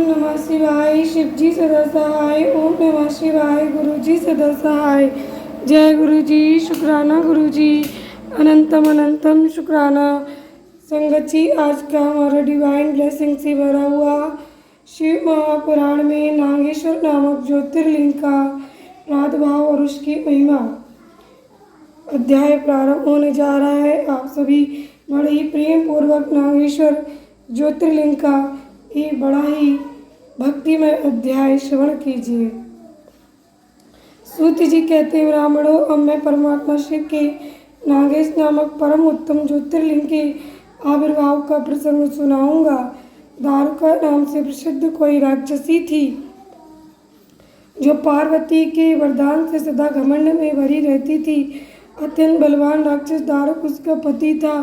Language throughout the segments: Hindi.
नमः शिवाय। शिव जी सदा सहाय। ओम नमः शिवाय। गुरु जी सदा सहाय। जय गुरु जी। शुक्राना गुरु जी। अनंतम अनंतम शुक्राना। संगत जी, आज का हमारा डिवाइन ब्लेसिंग से भरा हुआ शिव महापुराण में नागेश्वर नामक ज्योतिर्लिंग का प्रादुर्भाव और उसकी महिमा अध्याय प्रारंभ होने जा रहा है। आप सभी बड़े ही प्रेम पूर्वक नागेश्वर ज्योतिर्लिंग का एक बड़ा ही भक्तिमय अध्याय श्रवण कीजिए। सूत जी कहते हैं, ब्राह्मणों, अब मैं परमात्मा शिव के नागेश नामक परम उत्तम ज्योतिर्लिंग के आविर्भाव का प्रसंग सुनाऊंगा। दारुका नाम से प्रसिद्ध कोई राक्षसी थी जो पार्वती के वरदान से सदा घमंड में भरी रहती थी। अत्यंत बलवान राक्षस दारुक उसका पति था।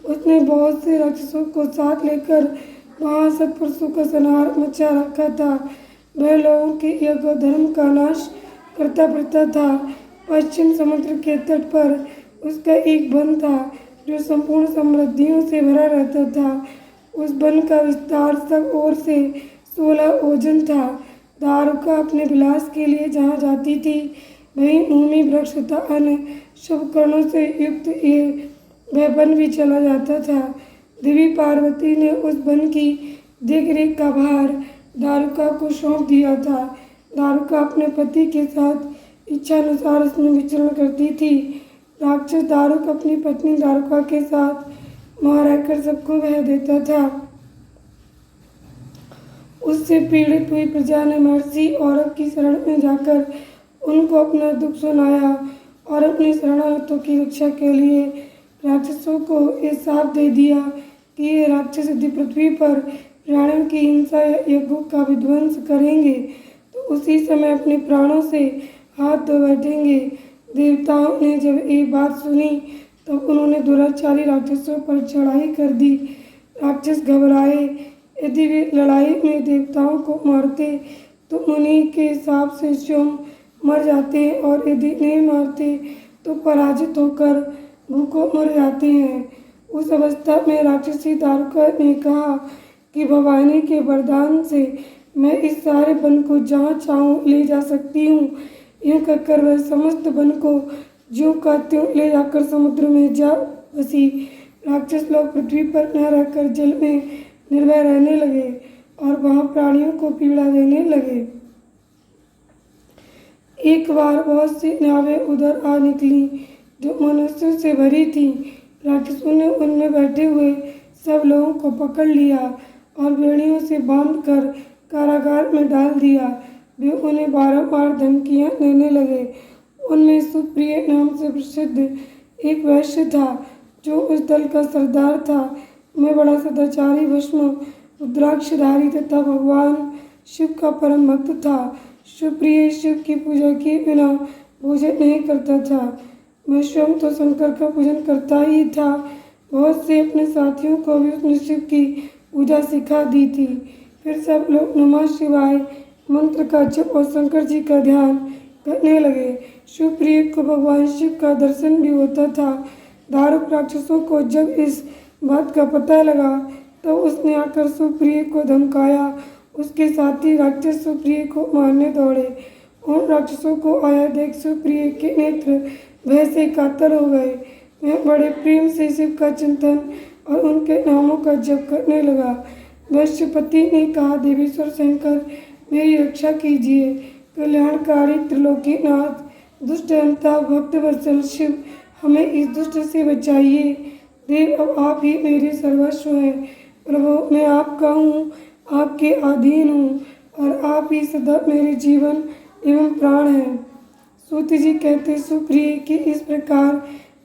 उसने बहुत से राक्षसों को साथ लेकर वहाँ सत्पुरुषों का संहार मचा रखा था। वह लोगों के यज्ञ धर्म का नाश करता फिरता था। पश्चिम समुद्र के तट पर उसका एक वन था जो संपूर्ण समृद्धियों से भरा रहता था। उस वन का विस्तार सब ओर से 16 ओजन था। दारुका अपने विलास के लिए जहाँ जाती थी वहीं भूमि वृक्ष तथा अन्य शुभ कर्णों से युक्त ये वह वन भी चला जाता था। देवी पार्वती ने उस वन की देखरेख का भार दारुका को सौंप दिया था। दारुका अपने पति के साथ इच्छानुसार उसमें विचरण करती थी। राक्षस दारुक अपनी पत्नी दारुका के साथ वहाँ रहकर सबको बह देता था। उससे पीड़ित हुई प्रजा ने महर्षि औरव की शरण में जाकर उनको अपना दुख सुनाया और अपने शरणागतों की रक्षा के लिए राक्षसों को ये शाप दे दिया कि ये राक्षस यदि पृथ्वी पर प्राणियों की हिंसा या यज्ञों का विध्वंस करेंगे तो उसी समय अपने प्राणों से हाथ धो बैठेंगे। देवताओं ने जब ये बात सुनी तब उन्होंने दुराचारी राक्षसों पर चढ़ाई कर दी। राक्षस घबराए। यदि वे लड़ाई में देवताओं को मारते तो उन्हीं के हिसाब से स्वयं मर जाते और यदि नहीं मारते तो पराजित होकर भूखों मर जाते हैं। उस अवस्था में राक्षसी दारुका ने कहा कि भवानी के वरदान से मैं इस सारे वन को जहाँ चाहूँ ले जा सकती हूँ। यूँ कहकर वह समस्त वन को ज्यों का त्यों ले जाकर समुद्र में जा बसी। राक्षस लोग पृथ्वी पर न रहकर जल में निर्भय रहने लगे और वहाँ प्राणियों को पीड़ा देने लगे। एक बार बहुत सी नावें उधर आ निकली जो मनुष्यों से भरी थी। राक्षसों ने उनमें बैठे हुए सब लोगों को पकड़ लिया और बेड़ियों से बांधकर कारागार में डाल दिया। वे उन्हें बारंबार धमकियां देने लगे। उनमें सुप्रिय नाम से प्रसिद्ध एक वैश्य था जो उस दल का सरदार था। मैं बड़ा सदाचारी भस्म रुद्राक्षधारी तथा भगवान शिव का परम भक्त था। सुप्रिय शिव की पूजा किए बिना भोजन नहीं करता था। मैं स्वयं तो शंकर का पूजन करता ही था। बहुत से अपने साथियों को भी उसने शिव की पूजा सिखा दी थी। फिर सब लोग नमः शिवाय मंत्र का जप और शंकर जी का ध्यान करने लगे। सुप्रिय को भगवान शिव का दर्शन भी होता था। दारुक राक्षसों को जब इस बात का पता लगा तब उसने आकर सुप्रिय को धमकाया। उसके साथी राक्षस सुप्रिय को मारने दौड़े। उन राक्षसों को आया देख सुप्रिय के नेत्र भय से कातर हो गए। वह बड़े प्रेम से शिव का चिंतन और उनके नामों का जप करने लगा। वैश्यपति ने कहा, देवेश्वर शंकर, मेरी रक्षा कीजिए। कल्याणकारी त्रिलोकीनाथ, दुष्ट अंता भक्तवत्सल शिव, हमें इस दुष्ट से बचाइए। देव, अब आप ही मेरे सर्वस्व हैं। प्रभु, मैं आपका हूँ, आपके अधीन हूँ और आप ही सदा मेरे जीवन एवं प्राण हैं। सूत जी कहते, सुप्रिय की इस प्रकार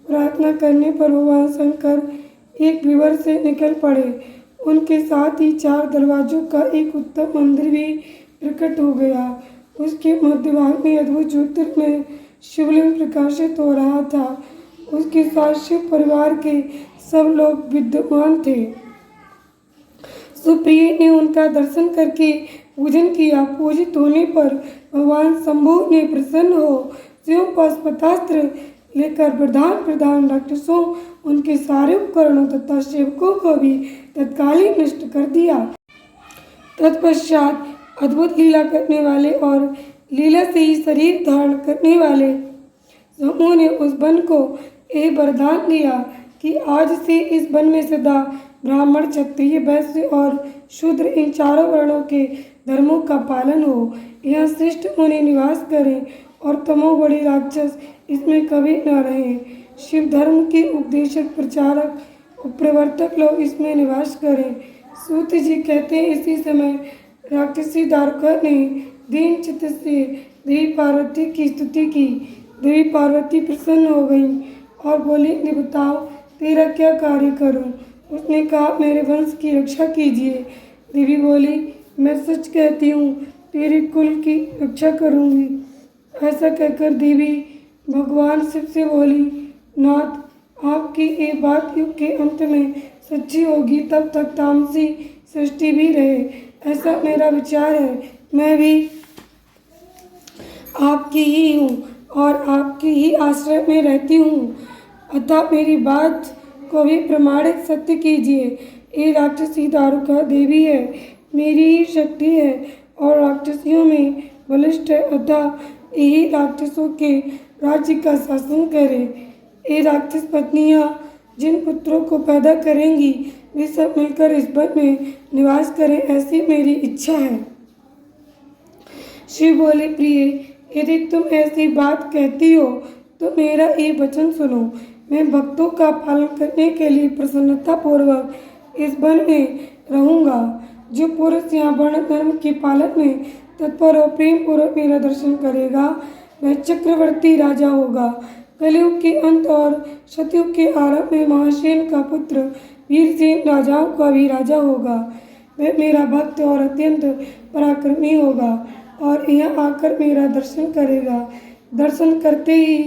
प्रार्थना करने पर भगवान शंकर एक विवर से निकल पड़े। उनके साथ ही 4 दरवाजों का एक उत्तम मंदिर भी प्रकट हो गया। उसके मध्य भाग में अद्भुत ज्योतिर्मय शिवलिंग प्रकाशित हो रहा था। उसके साथ शिव परिवार के सब लोग विद्यमान थे। सुप्रिय ने उनका दर्शन करके पूजन किया। पूजित होने पर भगवान शंभु ने प्रसन्न हो स्वयं पाशुपतास्त्र लेकर प्रधान राक्षसों, उनके सारे उपकरणों तथा सेवकों को भी तत्काल ही नष्ट कर दिया। तत्पश्चात अद्भुत लीला करने वाले और लीला से ही शरीर धारण करने वाले समूह ने उस वन को यह वरदान दिया कि आज से इस वन में सदा ब्राह्मण, क्षत्रिय, वैश्य और शूद्र इन चारों वर्णों के धर्मों का पालन हो। यहाँ श्रेष्ठ मुनि निवास करें और तमोगुणी राक्षस इसमें कभी न रहें। शिव धर्म के उपदेशक, प्रचारक और प्रवर्तक लोग इसमें निवास करें। सूत जी कहते हैं, इसी समय राक्षसी दारुका ने दीन चित्त से देवी पार्वती की स्तुति की। देवी पार्वती प्रसन्न हो गईं और बोली, ने बताओ तेरा क्या कार्य करूं? उसने कहा, मेरे वंश की रक्षा कीजिए। देवी बोली, मैं सच कहती हूँ, तेरे कुल की रक्षा करूँगी। ऐसा कहकर देवी भगवान शिव से बोली, नाथ आपकी ये बात युग के अंत में सच्ची होगी, तब तक तामसी सृष्टि भी रहे, ऐसा मेरा विचार है। मैं भी आपकी ही हूँ और आपकी ही आश्रय में रहती हूँ, अतः मेरी बात को भी प्रमाणित सत्य कीजिए। ये राक्षसी दारुका देवी है, मेरी ही शक्ति है और राक्षसियों में बलिष्ठ है, अतः यही राक्षसों के राज्य का शासन करे। ये राक्षस पत्नियां जिन पुत्रों को पैदा करेंगी वे सब मिलकर इस वन में निवास करें, ऐसी मेरी इच्छा है। शिव बोले, प्रिय, यदि तुम ऐसी बात कहती हो तो मेरा ये वचन सुनो। मैं भक्तों का पालन करने के लिए प्रसन्नता पूर्वक इस वन में रहूँगा। जो पुरुष यहाँ वर्ण धर्म के पालन में तत्पर और प्रेम पूर्वक मेरा दर्शन करेगा वह चक्रवर्ती राजा होगा। कलयुग के अंत और सतयुग के आरंभ में महासेन का पुत्र वीरसेन राजाओं का भी राजा होगा। वह मेरा भक्त और अत्यंत पराक्रमी होगा और यहाँ आकर मेरा दर्शन करेगा। दर्शन करते ही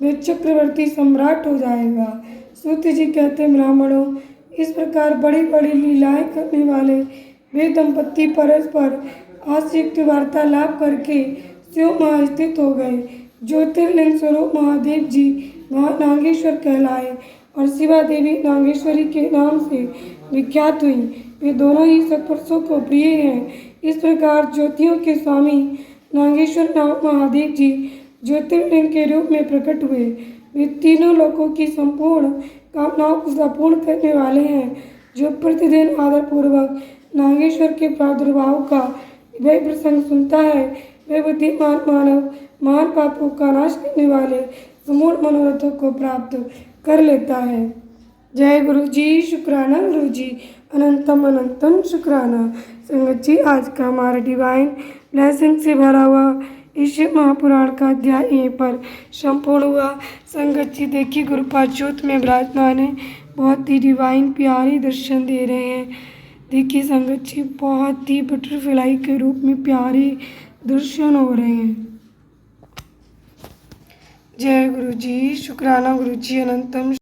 वह चक्रवर्ती सम्राट हो जाएगा। सूत जी कहते, ब्राह्मणों, इस प्रकार बड़ी बड़ी लीलाएं करने वाले वे दंपत्ति परस्पर आसयुक्त वार्तालाप करके शिव वहाँ स्थित हो गए। ज्योतिर्लिंग स्वरूप महादेव जी वहाँ नागेश्वर कहलाए और शिवा देवी नागेश्वरी के नाम से विख्यात हुई। वे दोनों ही सत्पुरुषों को प्रिय हैं। इस प्रकार ज्योतियों के स्वामी नागेश्वर नामक महादेव जी ज्योतिर्लिंग के रूप में प्रकट हुए। वे तीनों लोकों की संपूर्ण कामनाओं को संपूर्ण करने वाले हैं। जो प्रतिदिन आदरपूर्वक नागेश्वर के प्रादुर्भाव का वह प्रसंग सुनता है, वह बुद्धिमान मानव महान पापों का नाश करने वाले समूल मनोरथों को प्राप्त कर लेता है। जय गुरु जी, शुक्राना गुरु जी, अनंतम अनंतम शुक्राना। संगत जी, आज का हमारा डिवाइन ब्लेसिंग से भरा हुआ इस महापुराण का अध्याय यहीं पर संपूर्ण हुआ। संगत जी देखिए, गुरुपाद ज्योत में विराजमान है, बहुत ही डिवाइन प्यारे दर्शन दे रहे हैं। देखिए संगत जी, बहुत ही बटरफ्लाई के रूप में प्यारे दर्शन हो रहे हैं। जय गुरु जी, शुक्राना गुरु जी, अनंतम